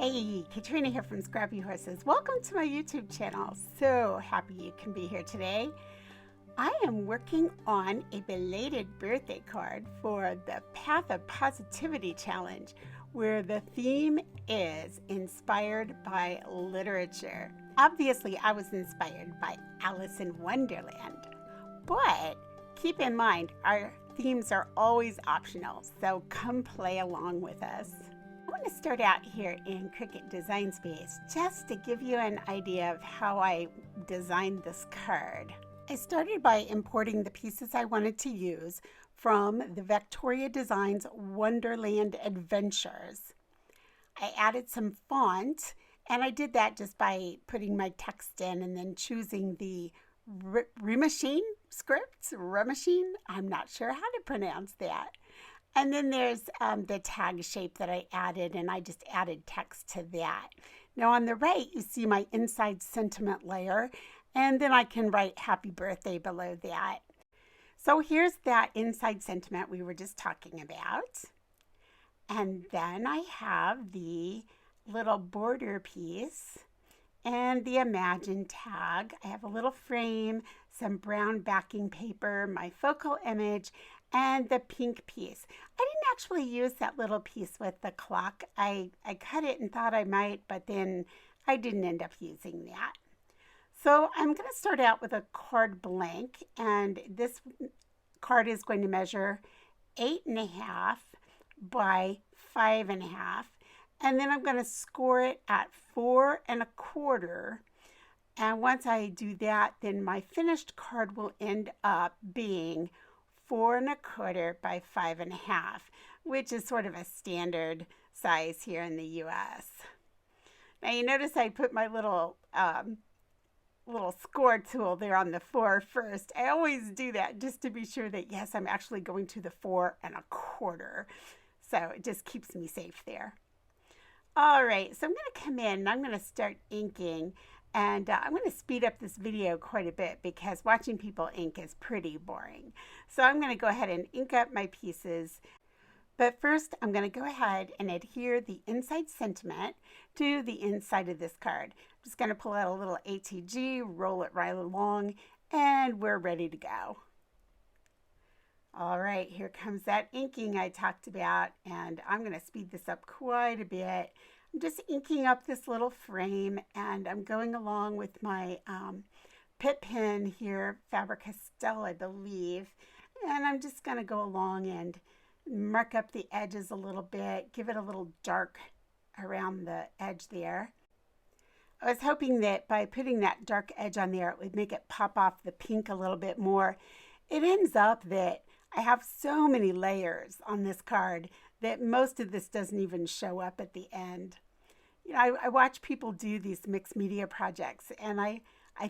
Hey, Katrina here from Scrappy Horses. Welcome to my YouTube channel. So happy you can be here today. I am working on a belated birthday card for the Path of Positivity Challenge, where the theme is inspired by literature. Obviously, I was inspired by Alice in Wonderland, but keep in mind, our themes are always optional, so come play along with us. I want to start out here in Cricut Design Space just to give you an idea of how I designed this card. I started by importing the pieces I wanted to use from the Victoria Designs Wonderland Adventures. I added some font, and I did that just by putting my text in and then choosing the Remachine Script, Remachine, I'm not sure how to pronounce that. And then there's the tag shape that I added, and I just added text to that. Now on the right, you see my inside sentiment layer, and then I can write happy birthday below that. So here's that inside sentiment we were just talking about. And then I have the little border piece and the Imagine tag. I have a little frame, some brown backing paper, my focal image, and the pink piece. I didn't actually use that little piece with the clock. I cut it and thought I might, but then I didn't end up using that. So I'm going to start out with a card blank, and this card is going to measure 8.5 by 5.5, and then I'm going to score it at 4.25. And once I do that, then my finished card will end up being 4.25 by 5.5, which is sort of a standard size here in the US. Now you notice I put my little score tool there on the 4 first. I always do that just to be sure that yes, I'm actually going to the 4.25. So it just keeps me safe there. All right, so I'm going to come in and I'm going to start inking. And I'm going to speed up this video quite a bit because watching people ink is pretty boring. So I'm going to go ahead and ink up my pieces. But first, I'm going to go ahead and adhere the inside sentiment to the inside of this card. I'm just going to pull out a little ATG, roll it right along, and we're ready to go. All right, here comes that inking I talked about, and I'm going to speed this up quite a bit. I'm just inking up this little frame, and I'm going along with my Pitt pen here, Faber-Castel, I believe. And I'm just going to go along and mark up the edges a little bit, give it a little dark around the edge there. I was hoping that by putting that dark edge on there, it would make it pop off the pink a little bit more. It ends up that I have so many layers on this card that most of this doesn't even show up at the end. You know, I watch people do these mixed media projects, and I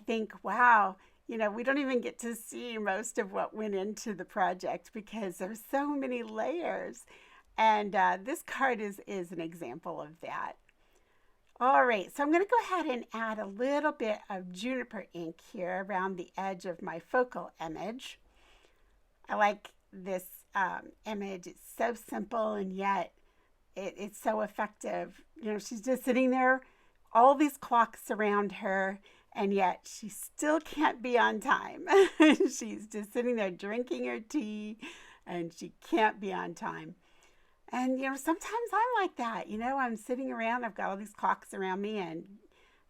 think, wow, you know, we don't even get to see most of what went into the project because there's so many layers. And this card is an example of that. All right, so I'm going to go ahead and add a little bit of juniper ink here around the edge of my focal image. I like this image. It's so simple, and yet it's so effective. You know, she's just sitting there, all these clocks around her, and yet she still can't be on time. She's just sitting there drinking her tea, and she can't be on time. And, you know, sometimes I'm like that. You know, I'm sitting around, I've got all these clocks around me and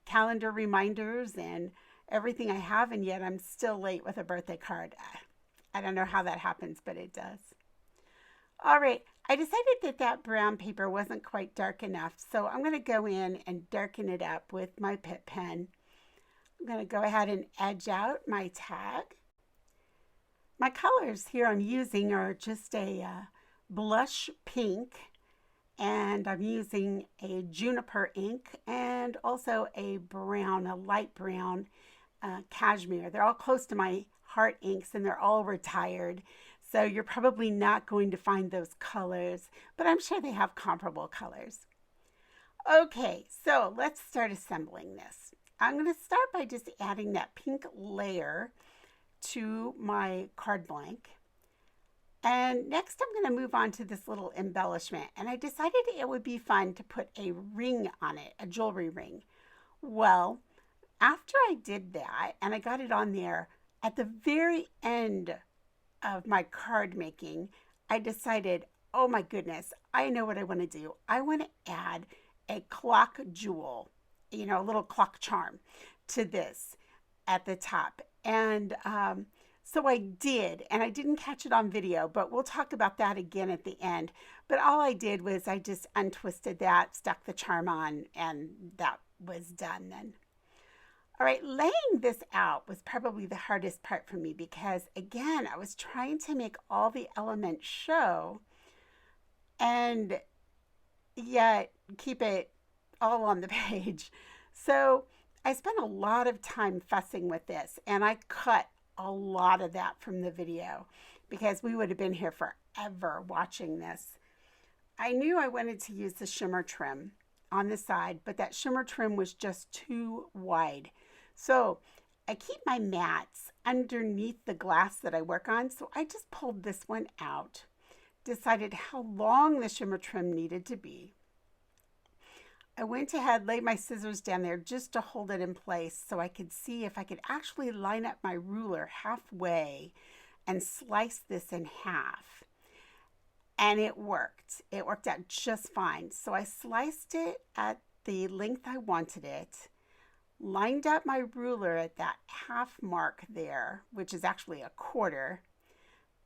calendar reminders and everything I have, and yet I'm still late with a birthday card. I don't know how that happens, but it does. All right, I decided that that brown paper wasn't quite dark enough, so I'm going to go in and darken it up with my Pitt pen. I'm going to go ahead and edge out my tag. My colors here I'm using are just a blush pink, and I'm using a juniper ink and also a brown, a light brown cashmere. They're all close to my heart inks, and they're all retired. So you're probably not going to find those colors, but I'm sure they have comparable colors. Okay, so let's start assembling this. I'm going to start by just adding that pink layer to my card blank. And next I'm going to move on to this little embellishment. And I decided it would be fun to put a ring on it, a jewelry ring. Well, after I did that and I got it on there, at the very end of my card making, I decided, oh my goodness, I know what I want to do. I want to add a clock jewel, you know, a little clock charm to this at the top. And so I did, and I didn't catch it on video, but we'll talk about that again at the end. But all I did was I just untwisted that, stuck the charm on, and that was done then. All right, laying this out was probably the hardest part for me because, again, I was trying to make all the elements show and yet keep it all on the page. So I spent a lot of time fussing with this, and I cut a lot of that from the video because we would have been here forever watching this. I knew I wanted to use the shimmer trim on the side, but that shimmer trim was just too wide. So I keep my mats underneath the glass that I work on, so I just pulled this one out, decided how long the shimmer trim needed to be. I went ahead, laid my scissors down there just to hold it in place so I could see if I could actually line up my ruler halfway and slice this in half. And it worked. It worked out just fine. So I sliced it at the length I wanted it, lined up my ruler at that half mark there, which is actually a quarter,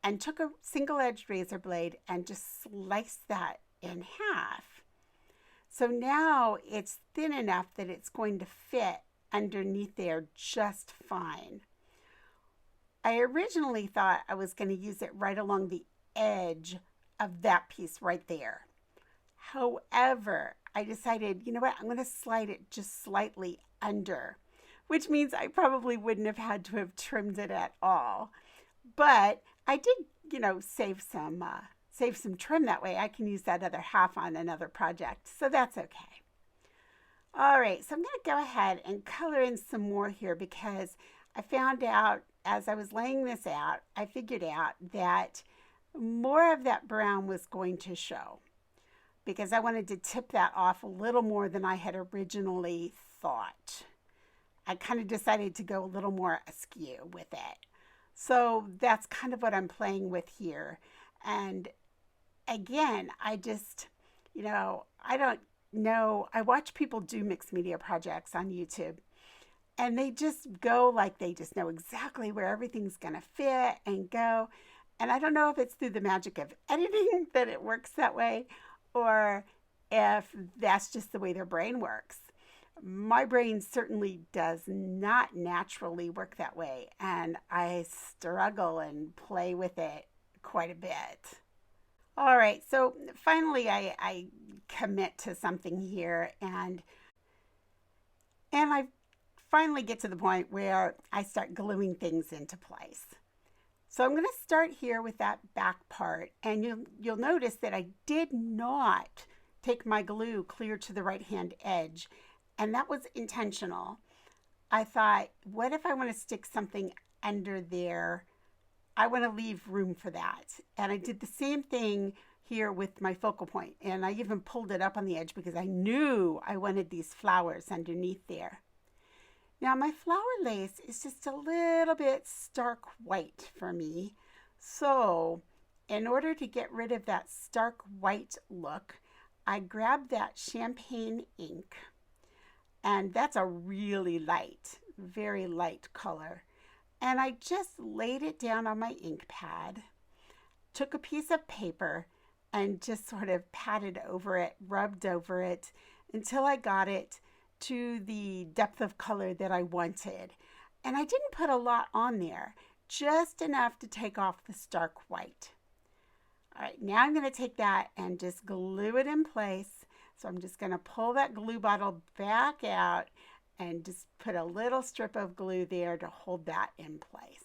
and took a single-edged razor blade and just sliced that in half. So now it's thin enough that it's going to fit underneath there just fine. I originally thought I was going to use it right along the edge of that piece right there. However, I decided, you know what, I'm going to slide it just slightly under, which means I probably wouldn't have had to have trimmed it at all. But I did, you know, save some trim that way. I can use that other half on another project, so that's okay. All right, so I'm going to go ahead and color in some more here because I found out as I was laying this out, I figured out that more of that brown was going to show because I wanted to tip that off a little more than I had originally thought. I kind of decided to go a little more askew with it. So that's kind of what I'm playing with here. And again, I just, you know, I don't know. I watch people do mixed media projects on YouTube, and they just go like they just know exactly where everything's going to fit and go. And I don't know if it's through the magic of editing that it works that way, or if that's just the way their brain works. My brain certainly does not naturally work that way, and I struggle and play with it quite a bit. All right, so finally I commit to something here, and I finally get to the point where I start gluing things into place. So I'm going to start here with that back part, and you'll notice that I did not take my glue clear to the right-hand edge, and that was intentional. I thought, what if I want to stick something under there? I want to leave room for that. And I did the same thing here with my focal point, and I even pulled it up on the edge because I knew I wanted these flowers underneath there. Now my flower lace is just a little bit stark white for me. So in order to get rid of that stark white look, I grabbed that champagne ink, and that's a really light, very light color. And I just laid it down on my ink pad, took a piece of paper and just sort of patted over it, rubbed over it until I got it to the depth of color that I wanted. And I didn't put a lot on there, just enough to take off the stark white. All right, now I'm going to take that and just glue it in place. So I'm just going to pull that glue bottle back out and just put a little strip of glue there to hold that in place.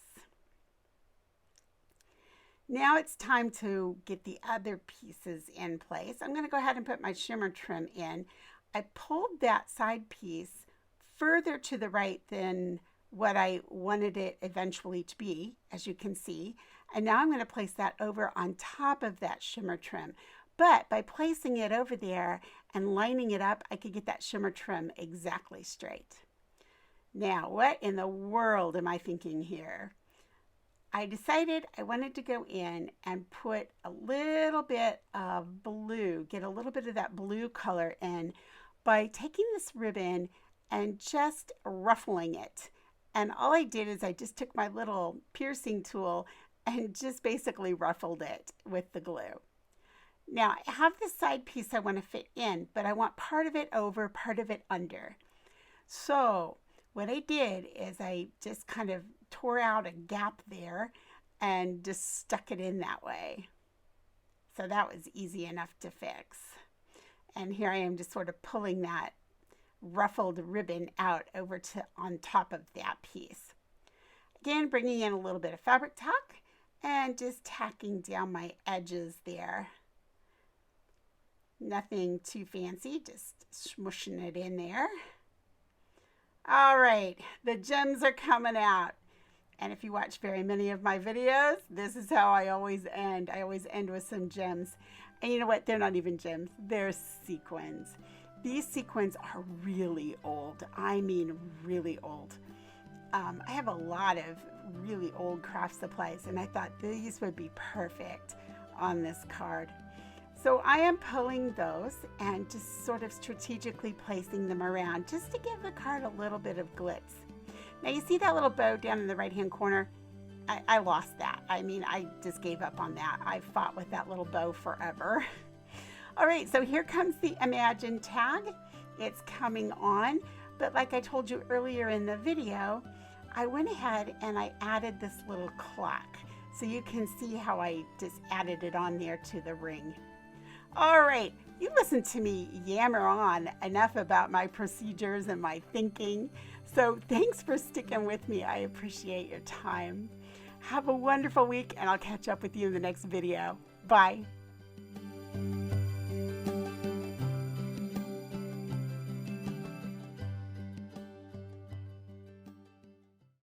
Now it's time to get the other pieces in place. I'm going to go ahead and put my shimmer trim in. I pulled that side piece further to the right than what I wanted it eventually to be, as you can see. And now I'm going to place that over on top of that shimmer trim. But by placing it over there and lining it up, I could get that shimmer trim exactly straight. Now, what in the world am I thinking here? I decided I wanted to go in and put a little bit of blue, get a little bit of that blue color in by taking this ribbon and just ruffling it. And all I did is I just took my little piercing tool and just basically ruffled it with the glue. Now I have this side piece I want to fit in, but I want part of it over, part of it under. So what I did is I just kind of tore out a gap there and just stuck it in that way. So that was easy enough to fix. And here I am just sort of pulling that ruffled ribbon out over to on top of that piece. Again, bringing in a little bit of Fabri-Tac and just tacking down my edges there. Nothing too fancy, just smushing it in there. All right, the gems are coming out. And if you watch very many of my videos, this is how I always end. I always end with some gems. And you know what? They're not even gems. They're sequins. These sequins are really old. I mean really old. I have a lot of really old craft supplies, and I thought these would be perfect on this card. So I am pulling those and just sort of strategically placing them around just to give the card a little bit of glitz. Now you see that little bow down in the right hand corner? I lost that. I mean, I just gave up on that. I fought with that little bow forever. All right, so here comes the Imagine tag. It's coming on, but like I told you earlier in the video, I went ahead and I added this little clock. So you can see how I just added it on there to the ring. All right, you listen to me yammer on enough about my procedures and my thinking. So thanks for sticking with me. I appreciate your time. Have a wonderful week, and I'll catch up with you in the next video. Bye.